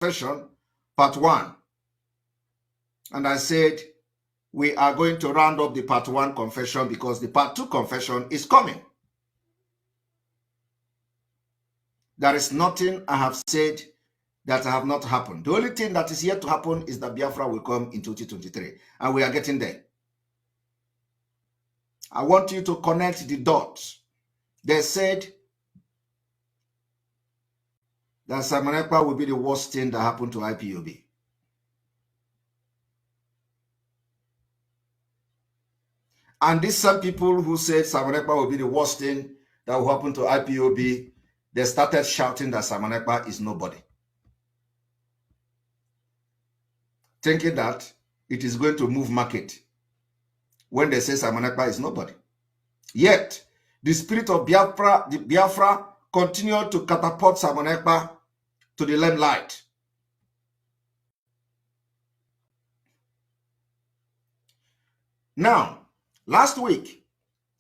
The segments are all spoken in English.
confession, part 1. And I said, we are going to round up the part 1 confession because the part 2 confession is coming. There is nothing I have said that have not happened. The only thing that is yet to happen is that Biafra will come in 2023, and we are getting there. I want you to connect the dots. They said that Simon Ekpa will be the worst thing that happened to IPOB. And these some people who said Simon Ekpa will be the worst thing that will happen to IPOB, they started shouting that Simon Ekpa is nobody, thinking that it is going to move market when they say Simon Ekpa is nobody. Yet, the spirit of Biafra continued to catapult Simon Ekpa to the limelight. Now, last week,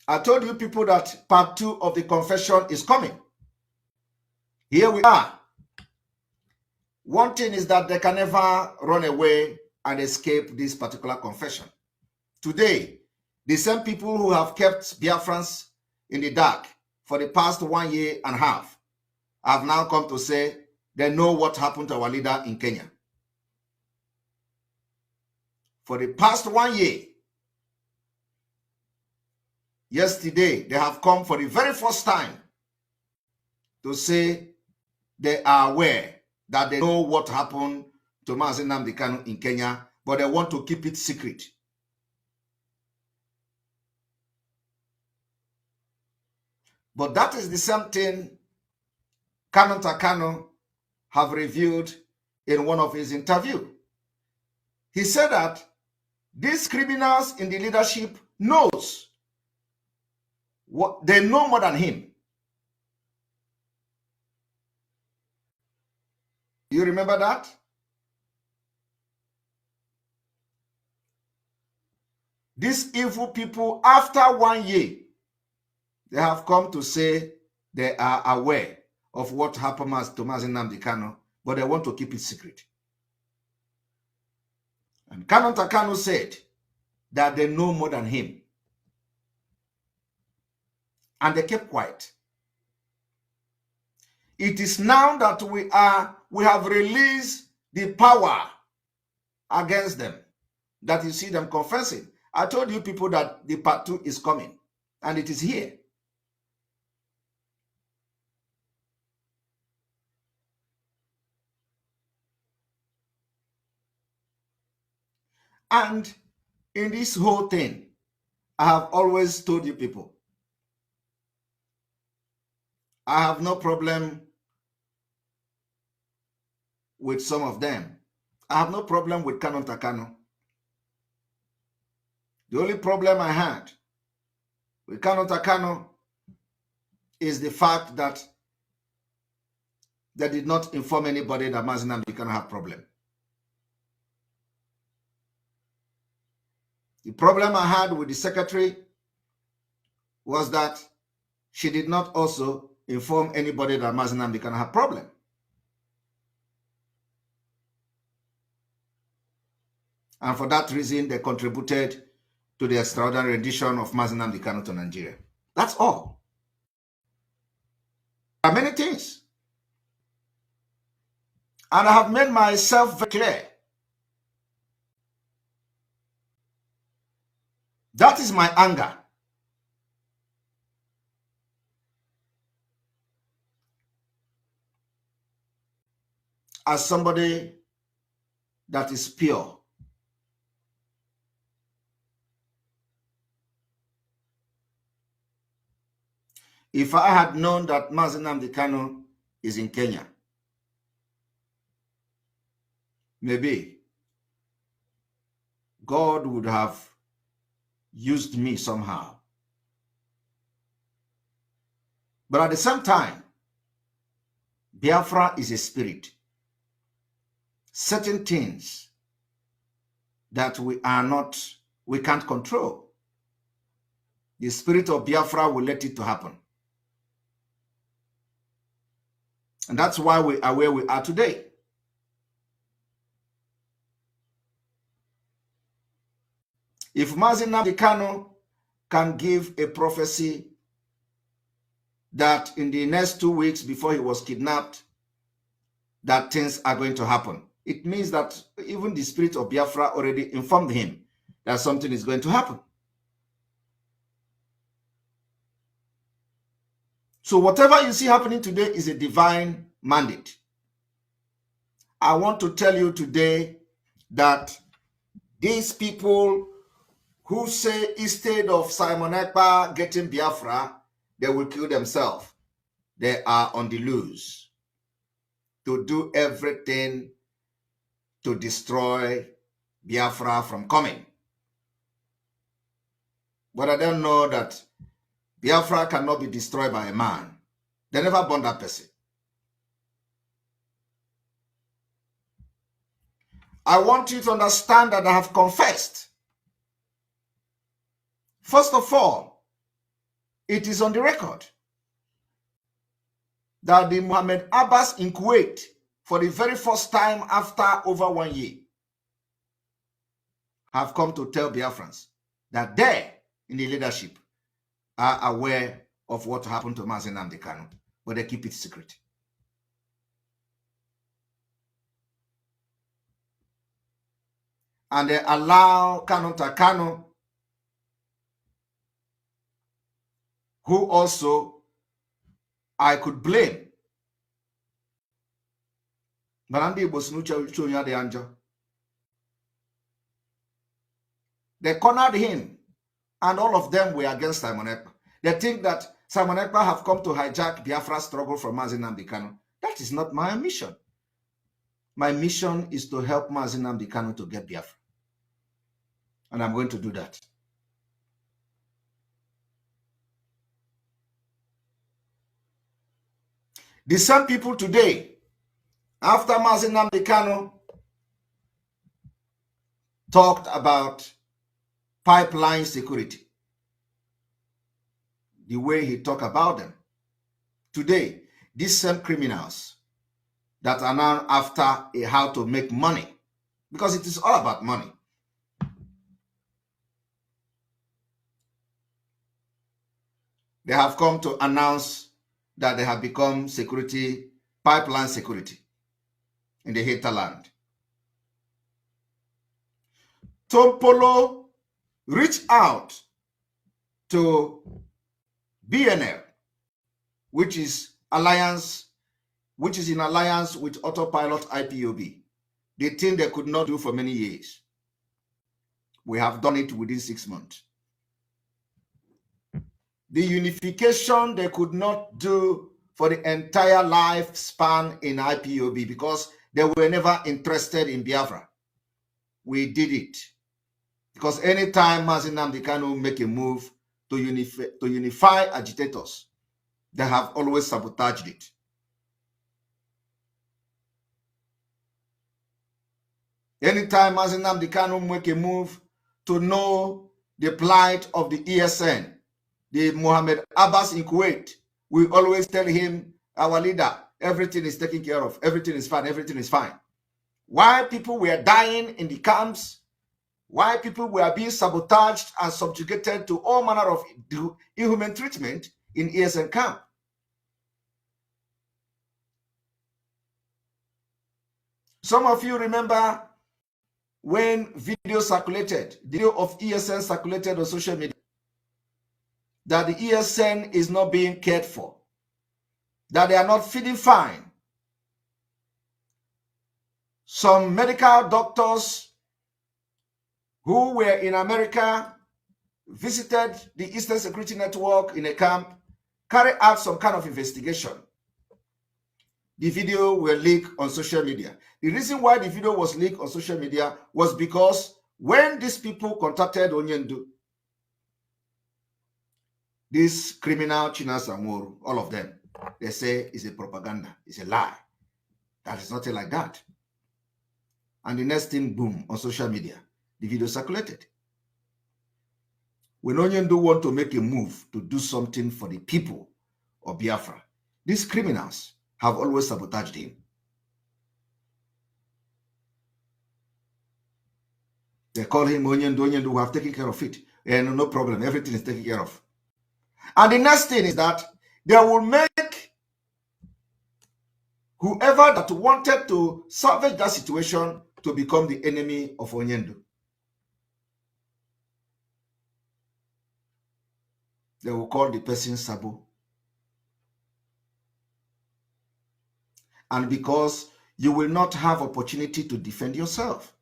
I told you people that part 2 of the confession is coming. Here we are. One thing is that they can never run away and escape this particular confession. Today, the same people who have kept Biafrans in the dark for the past 1 year and a half have now come to say they know what happened to our leader in Kenya. For the past 1 year, yesterday, they have come for the very first time to say they are aware that they know what happened to Nnamdi Kanu in Kenya, but they want to keep it secret. But that is the same thing Nnamdi Kanu have revealed in one of his interviews. He said that these criminals in the leadership knows what they know more than him. You remember that? These evil people, after 1 year, they have come to say they are aware of what happened to Nnamdi Kanu, but they want to keep it secret. And Nnamdi Kanu said that they know more than him. And they kept quiet. It is now that we have released the power against them that you see them confessing. I told you people that the part 2 is coming, and it is here. And in this whole thing, I have always told you people, I have no problem with some of them. I have no problem with Nnamdi Kanu. The only problem I had with Nnamdi Kanu is the fact that they did not inform anybody that Nnamdi Kanu have problem. The problem I had with the secretary was that she did not also inform anybody that Nnamdi Kanu have problem. And for that reason, they contributed to the extraordinary rendition of Nnamdi Kanu to Nigeria. That's all. There are many things. And I have made myself very clear. That is my anger. As somebody that is pure. If I had known that Nnamdi Kanu is in Kenya, maybe God would have used me somehow. But at the same time, Biafra is a spirit. Certain things that we can't control. The spirit of Biafra will let it to happen. And that's why we are where we are today. If Nnamdi Kanu can give a prophecy that in the next 2 weeks before he was kidnapped, that things are going to happen, it means that even the spirit of Biafra already informed him that something is going to happen. So whatever you see happening today is a divine mandate. I want to tell you today that these people who say instead of Simon Ekpa getting Biafra, they will kill themselves, they are on the loose to do everything to destroy Biafra from coming. But I don't know that Biafra cannot be destroyed by a man. They never born that person. I want you to understand that I have confessed. First of all, it is on the record that the Mohammed Abbas in Kuwait, for the very first time after over 1 year, have come to tell Biafrans that they, in the leadership, are aware of what happened to Nnamdi Kanu, but they keep it secret. And they allow Kanu, who also I could blame. They cornered him, and all of them were against Simon Ekpa. They think that Simon Ekpa have come to hijack Biafra's struggle from Nnamdi Kanu. That is not my mission. My mission is to help Nnamdi Kanu to get Biafra. And I'm going to do that. The same people today, after Nnamdi Kanu talked about pipeline security, the way he talked about them, today, these same criminals that are now after how to make money, because it is all about money. They have come to announce that they have become pipeline security in the hinterland. Tompolo reached out to BNL, which is in alliance with Autopilot IPOB. The thing they could not do for many years. We have done it within 6 months. The unification they could not do for the entire lifespan in IPOB because they were never interested in Biafra. We did it. Because anytime Nnamdi Kanu make a move to unify agitators, they have always sabotaged it. Anytime Nnamdi Kanu make a move to know the plight of the ESN, the Mohammed Abbas in Kuwait, we always tell him, our leader, everything is taken care of, everything is fine, everything is fine. Why people were dying in the camps, why people were being sabotaged and subjugated to all manner of inhuman treatment in ESN camp. Some of you remember when video circulated, the video of ESN circulated on social media, that the ESN is not being cared for, that they are not feeding fine. Some medical doctors who were in America visited the Eastern Security Network in a camp, carried out some kind of investigation. The video were leaked on social media. The reason why the video was leaked on social media was because when these people contacted Onyendu, this criminal Chinas Amuru, all of them, they say it's a propaganda, it's a lie. That is nothing like that. And the next thing, boom, on social media, the video circulated. When Onyendu want to make a move to do something for the people of Biafra, these criminals have always sabotaged him. They call him Onyendu. Onyendu will have taken care of it. And no problem. Everything is taken care of. And the next thing is that they will make whoever that wanted to salvage that situation to become the enemy of Onyendu. They will call the person Sabo. And because you will not have opportunity to defend yourself,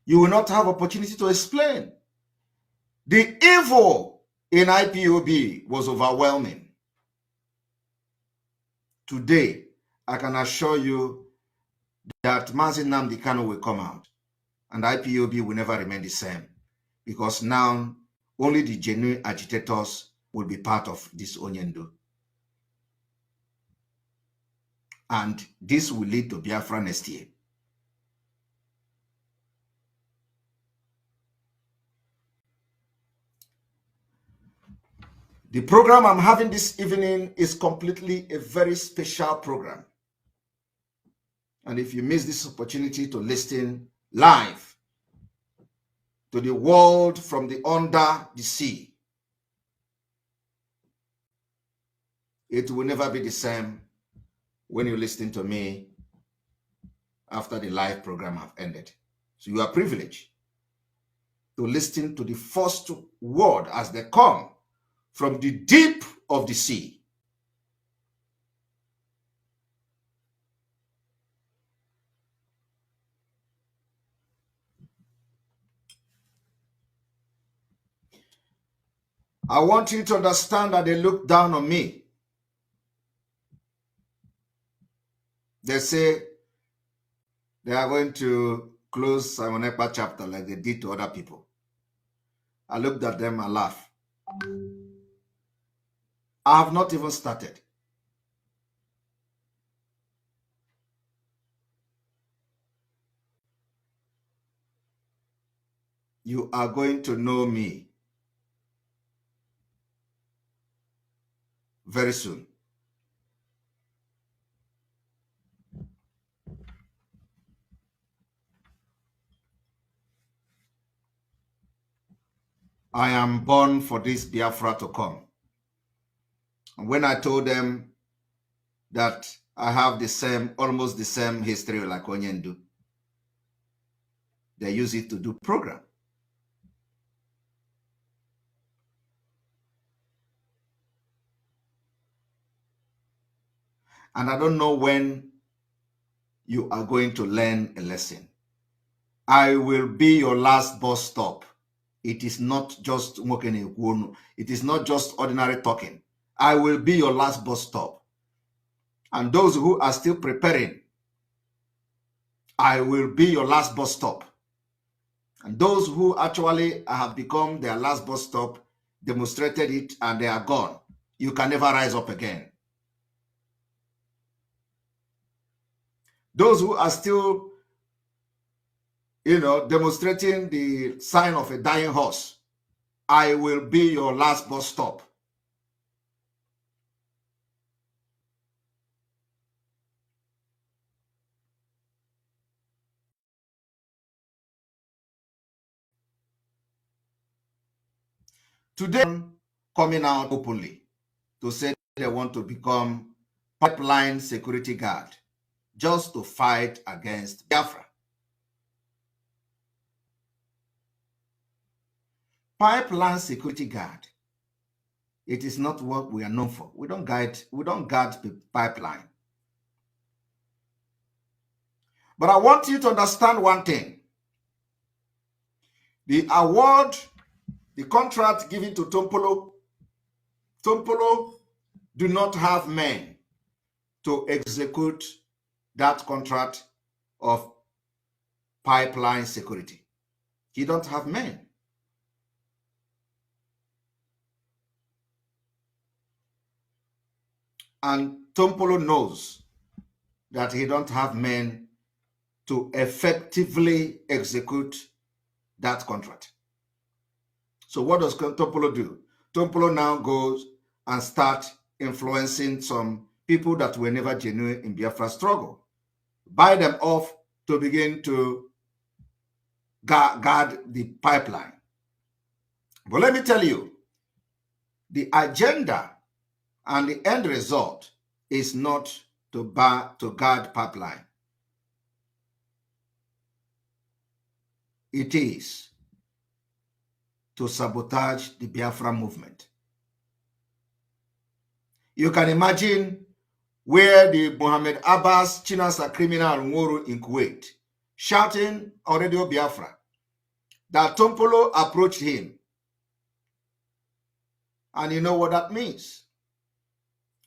you will not have opportunity to explain. The evil in IPOB was overwhelming. Today, I can assure you that Nnamdi Kanu will come out and IPOB will never remain the same, because now only the genuine agitators will be part of this Onyendu. And this will lead to Biafra next year. The program I'm having this evening is completely a very special program. And if you miss this opportunity to listen live to the world from the under the sea, it will never be the same when you listen to me after the live program have ended. So you are privileged to listen to the first word as they come from the deep of the sea. I want you to understand that they look down on me. They say they are going to close Simon Ekpa chapter like they did to other people. I looked at them and laughed. I have not even started. You are going to know me very soon. I am born for this Biafra to come. And when I told them that I have the same, almost the same history like Onyendu, they use it to do program. And I don't know when you are going to learn a lesson. I will be your last bus stop. It is not just it is not just ordinary talking. I will be your last bus stop. And those who are still preparing, I will be your last bus stop. And those who actually have become their last bus stop, demonstrated it, and they are gone. You can never rise up again. Those who are still, demonstrating the sign of a dying horse, I will be your last bus stop. Today, coming out openly to say they want to become pipeline security guard just to fight against Biafra. Pipeline security guard. It is not what we are known for. We don't guard the pipeline. But I want you to understand one thing. The award, the contract given to Tompolo do not have men to execute that contract of pipeline security. He don't have men. And Tompolo knows that he don't have men to effectively execute that contract. So what does Tompolo do? Tompolo now goes and start influencing some people that were never genuine in Biafra struggle, buy them off to begin to guard the pipeline. But let me tell you, the agenda and the end result is not to guard pipeline. It is to sabotage the Biafra movement. You can imagine where the Mohammed Abbas Chinasa criminal Nwuru in Kuwait shouting on Radio Biafra that Tompolo approached him. And you know what that means,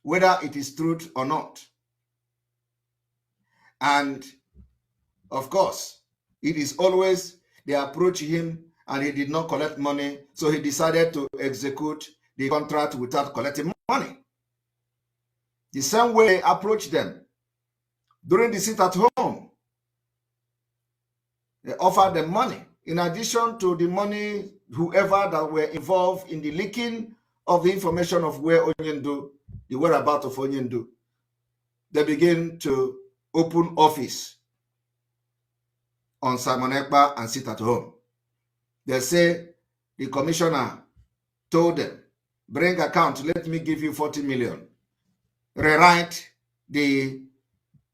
whether it is truth or not. And of course, it is always they approach him and he did not collect money, so he decided to execute the contract without collecting money. The same way they approached them during the sit at home. They offered them money. In addition to the money, whoever that were involved in the leaking of the information of where Onyendu, the whereabouts of Onyendu, they begin to open office on Simon Ekpa and sit at home. They say the commissioner told them, bring account, let me give you 40 million. Rewrite the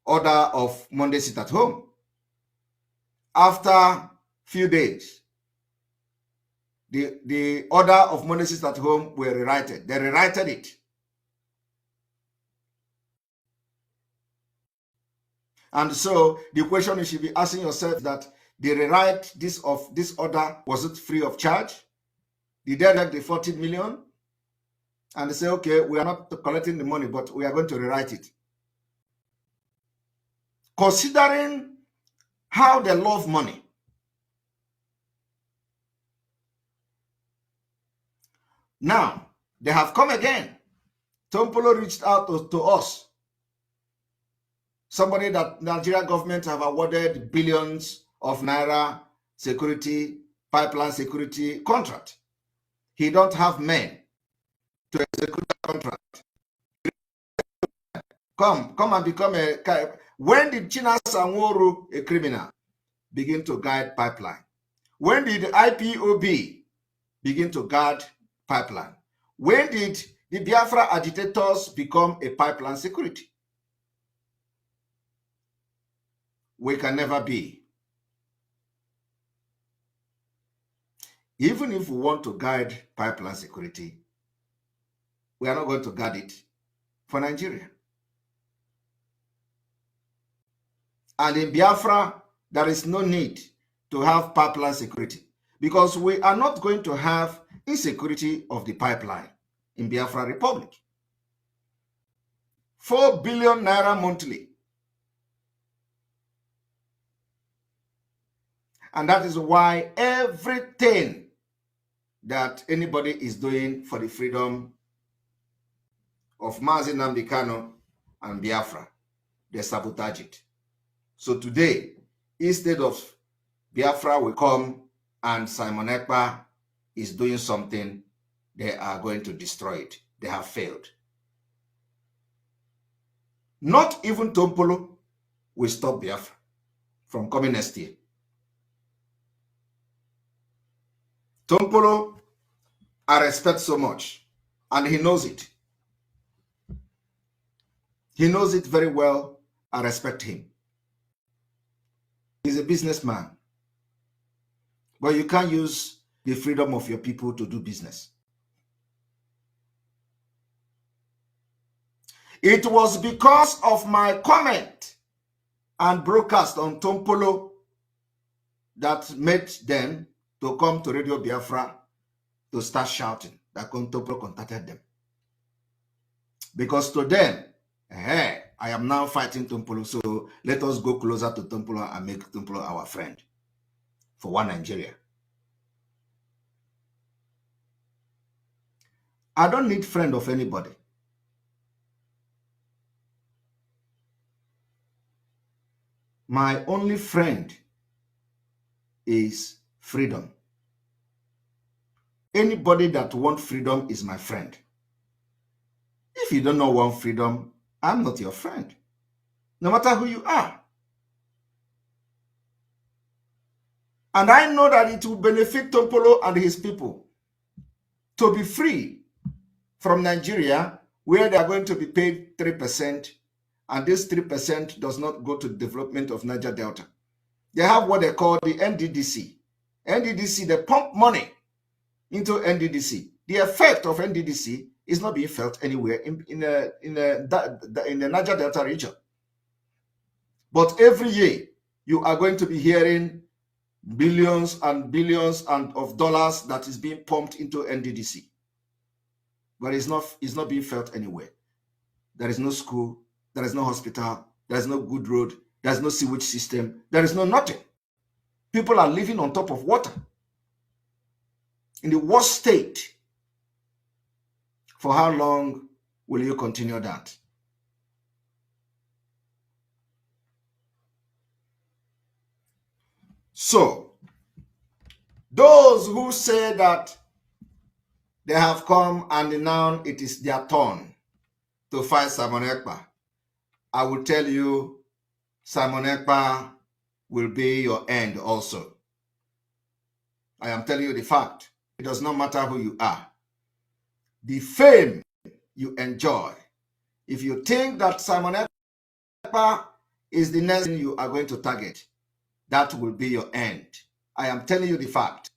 order of Monday sit at home. After few days, the order of Monday sit at home were rewritten. They rewrited it. And so the question you should be asking yourself that they rewrite this order, was it free of charge? Did they rewrite the 40 million? And they say, okay, we are not collecting the money, but we are going to rewrite it. Considering how they love money, now they have come again. Tompolo reached out to us. Somebody that Nigeria government have awarded billions of naira security, pipeline security contract. He don't have men to execute that contract. Come and become a... When did Chinasa Nwuru, a criminal, begin to guide pipeline? When did IPOB begin to guard pipeline? When did the Biafra agitators become a pipeline security? We can never be. Even if we want to guide pipeline security, we are not going to guard it for Nigeria. And in Biafra, there is no need to have pipeline security because we are not going to have insecurity of the pipeline in Biafra Republic. 4 billion naira monthly. And that is why everything that anybody is doing for the freedom of Nnamdi Kanu and Biafra, they sabotage it. So today, instead of Biafra will come and Simon Ekpa is doing something, they are going to destroy it. They have failed. Not even Tompolo will stop Biafra from coming next year. Tompolo, I respect so much, and he knows it. He knows it very well. I respect him. He's a businessman. But you can't use the freedom of your people to do business. It was because of my comment and broadcast on Tompolo that made them to come to Radio Biafra to start shouting that Tompolo contacted them. Because to them, hey, I am now fighting Tompolo, so let us go closer to Tompolo and make Tompolo our friend for one Nigeria. I don't need friend of anybody. My only friend is freedom. Anybody that wants freedom is my friend. If you don't want freedom, I'm not your friend, no matter who you are. And I know that it will benefit Tompolo and his people to be free from Nigeria, where they are going to be paid 3%, and this 3% does not go to the development of Niger Delta. They have what they call the NDDC. NDDC, they pump money into NDDC. The effect of NDDC is not being felt anywhere in the Niger Delta region. But every year, you are going to be hearing billions and billions of dollars that is being pumped into NDDC. But it's not being felt anywhere. There is no school, there is no hospital, there is no good road, there is no sewage system, there is no nothing. People are living on top of water in the worst state. For how long will you continue that? So, those who say that they have come and now it is their turn to fight Simon Ekpa, I will tell you, Simon Ekpa will be your end also. I am telling you the fact. It does not matter who you are. The fame you enjoy, if you think that Simon Ekpa is the next thing you are going to target, that will be your end. I am telling you the fact.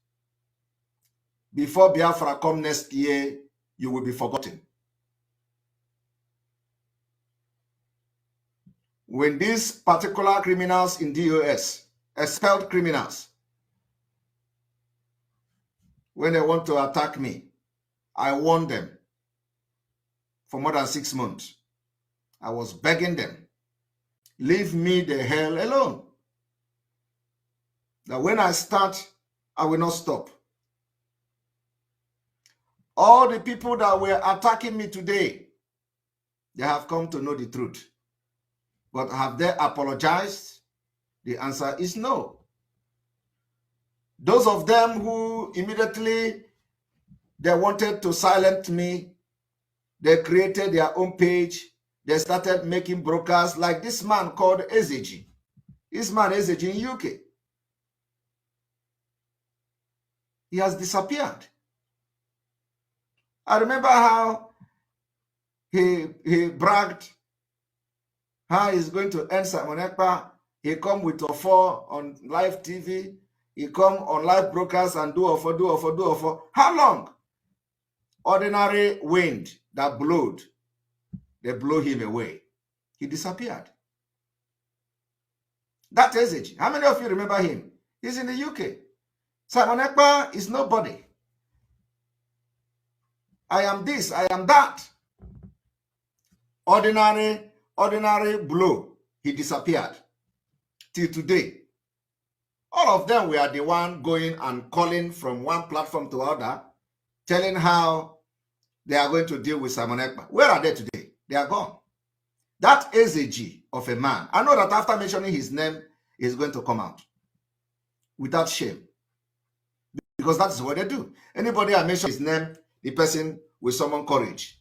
Before Biafra come next year, you will be forgotten. When these particular criminals in DOS, expelled criminals, when they want to attack me, I warned them for more than 6 months. I was begging them, leave me the hell alone. That when I start, I will not stop. All the people that were attacking me today, they have come to know the truth. But have they apologized? The answer is no. Those of them who immediately they wanted to silence me, they created their own page. They started making brokers like this man called Ezeji. This man Ezeji in UK. He has disappeared. I remember how he bragged how he's going to end Simon Ekpa. He come with Ofo on live TV. He come on live broadcast and do Ofo. How long? Ordinary wind that blowed, they blow him away. He disappeared. That is it. How many of you remember him? He's in the UK. Simon Ekpa is nobody. I am this, I am that. Ordinary blow. He disappeared. Till today. All of them were the one going and calling from one platform to other, telling how they are going to deal with Simon Ekpa. Where are they today? They are gone. That is a G of a man. I know that after mentioning his name, he's going to come out without shame. Because that is what they do. Anybody I mention his name, the person will summon courage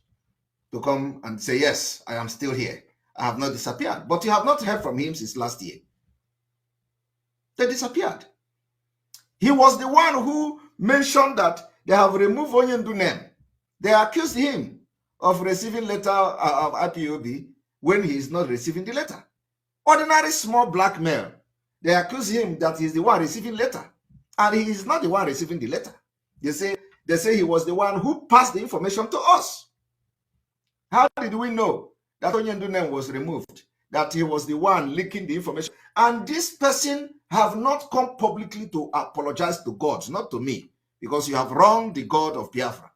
to come and say, yes, I am still here. I have not disappeared. But you have not heard from him since last year. They disappeared. He was the one who mentioned that they have removed Onyendu name. They accused him of receiving letter of IPOB when he is not receiving the letter. Ordinary small blackmail. They accuse him that he's the one receiving letter. And he is not the one receiving the letter. They say he was the one who passed the information to us. How did we know that Onyendu name was removed? That he was the one leaking the information? And this person have not come publicly to apologize to God, not to me, because you have wronged the God of Biafra.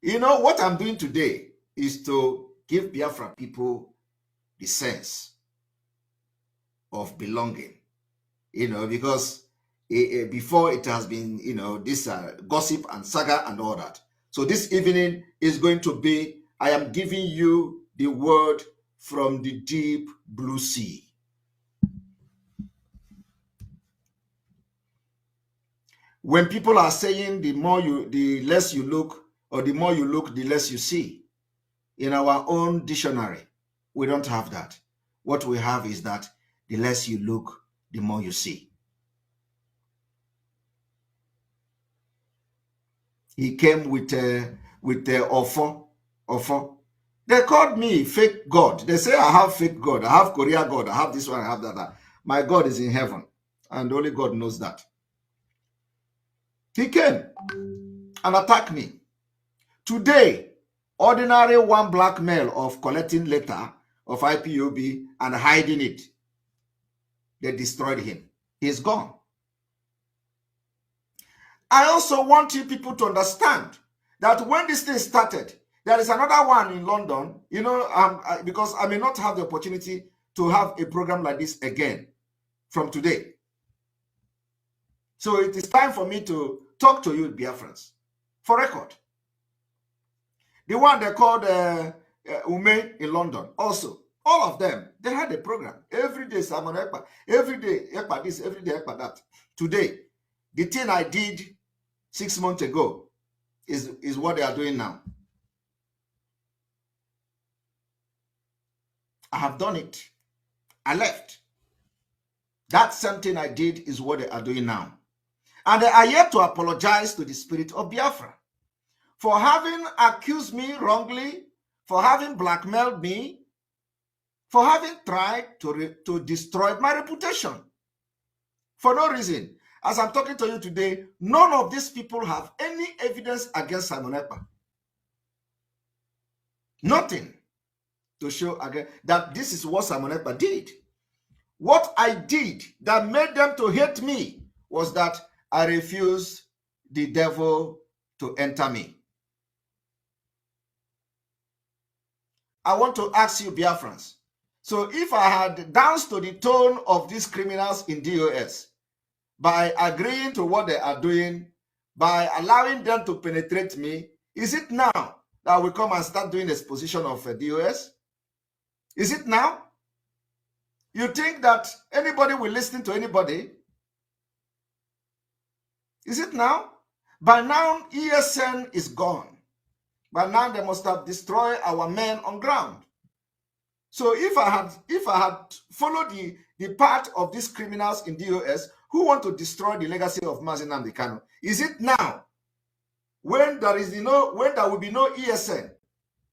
You know, what I'm doing today is to give Biafra people the sense of belonging, you know, because before it has been, you know, this gossip and saga and all that. So this evening is going to be, I am giving you the word from the deep blue sea. When people are saying the less you look, or the more you look, the less you see. In our own dictionary, we don't have that. what we have is that the less you look, the more you see. He came with the offer. They called me fake God. They say I have fake God. I have Korea God. I have this one. I have that. My God is in heaven, and only God knows that. He came and attacked me. Today, ordinary one black male of collecting letter of IPOB and hiding it, they destroyed him. He's gone. I also want you people to understand that when this thing started, there is another one in London, because I may not have the opportunity to have a program like this again from today. So it is time for me to talk to you, Biafrans, for record. The one they called Ume in London, also, all of them, they had a program. Every day, Simon Ekpa, every day, Ekpa this, every day, Ekpa that. Today, the thing I did 6 months ago is what they are doing now. I have done it. I left. That same thing I did is what they are doing now. And they are yet to apologize to the spirit of Biafra for having accused me wrongly, for having blackmailed me, for having tried to destroy my reputation. For no reason. As I'm talking to you today, none of these people have any evidence against Simon Ekpa. Nothing to show again that this is what Simon Ekpa did. What I did that made them to hate me was that I refused the devil to enter me. I want to ask you, Biafrans. So if I had danced to the tone of these criminals in DOS, by agreeing to what they are doing, by allowing them to penetrate me, is it now that we come and start doing exposition of DOS? Is it now? You think that anybody will listen to anybody? Is it now? By now, ESN is gone. By now, they must have destroyed our men on ground. So if I had followed the path of these criminals in DOS who want to destroy the legacy of Nnamdi Kanu, is it now when there will be no ESN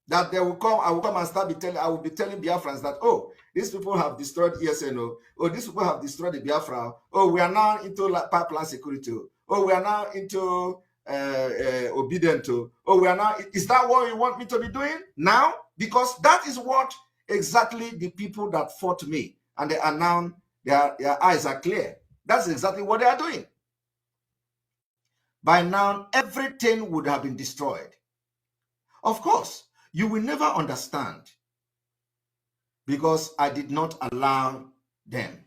that they will come? I will come and I will be telling Biafrans that, oh, these people have destroyed ESN, oh, these people have destroyed the Biafra, oh, we are now into pipeline security, oh, we are now into obedient, oh, we are now. Is that what you want me to be doing now? Because that is what exactly the people that fought me, and they are now, their eyes are clear. That's exactly what they are doing. By now, everything would have been destroyed. Of course, you will never understand because I did not allow them.